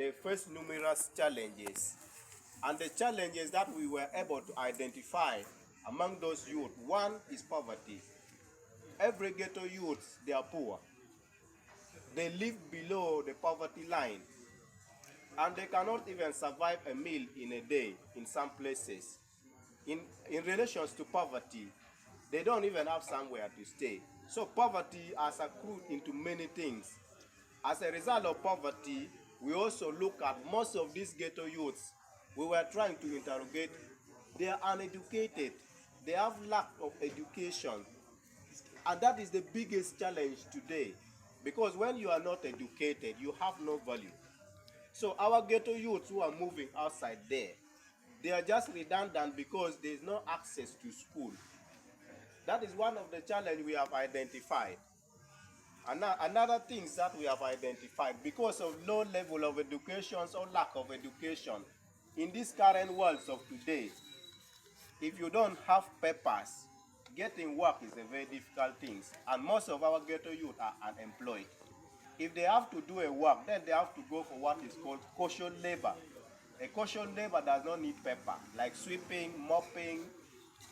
they face numerous challenges. And the challenges that we were able to identify among those youth, one is poverty. Every ghetto youth, they are poor. They live below the poverty line, and they cannot even survive a meal in a day in some places. In relations to poverty, they don't even have somewhere to stay. So poverty has accrued into many things. As a result of poverty, we also look at most of these ghetto youths we were trying to interrogate. They are uneducated. They have lack of education. And that is the biggest challenge today. Because when you are not educated, you have no value. So our ghetto youths who are moving outside there, they are just redundant because there is no access to school. That is one of the challenges we have identified. Another things that we have identified, because of low level of education or lack of education, in this current world of today, if you don't have papers, getting work is a very difficult thing. And most of our ghetto youth are unemployed. If they have to do a work, then they have to go for what is called casual labor. A casual labor does not need paper, like sweeping, mopping,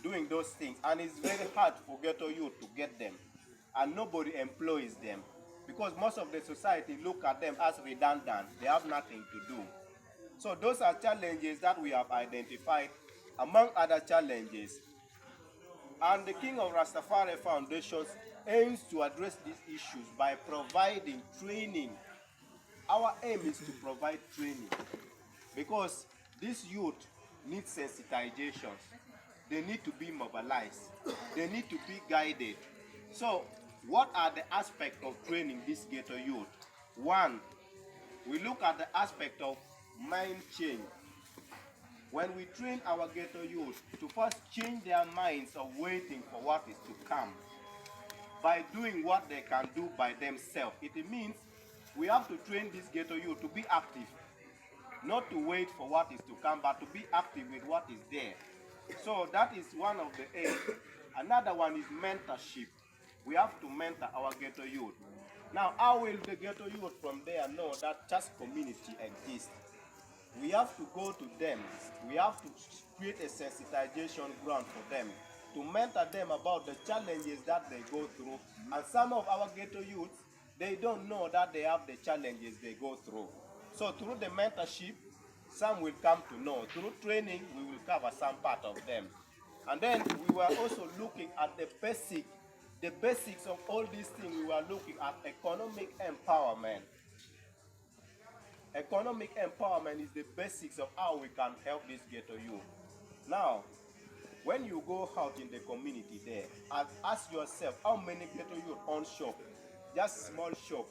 doing those things. And it's very hard for ghetto youth to get them. And nobody employs them. Because most of the society look at them as redundant. They have nothing to do. So those are challenges that we have identified, among other challenges. And the King of Rastafari Foundation aims to address these issues by providing training. Our aim is to provide training because this youth need sensitization. They need to be mobilized. They need to be guided. So what are the aspects of training this ghetto youth? One, we look at the aspect of mind change. When we train our ghetto youth to first change their minds of waiting for what is to come by doing what they can do by themselves, it means we have to train this ghetto youth to be active, not to wait for what is to come, but to be active with what is there. So that is one of the aims. Another one is mentorship. We have to mentor our ghetto youth. Now, how will the ghetto youth from there know that just community exists? We have to go to them. We have to create a sensitization ground for them, to mentor them about the challenges that they go through. And some of our ghetto youths, they don't know that they have the challenges they go through. So through the mentorship, some will come to know. Through training, we will cover some part of them. And then we were also looking at the basics of all these things. We were looking at economic empowerment. Economic empowerment is the basics of how we can help this ghetto youth. Now, when you go out in the community there, ask yourself how many ghetto youth own shop, just small shop,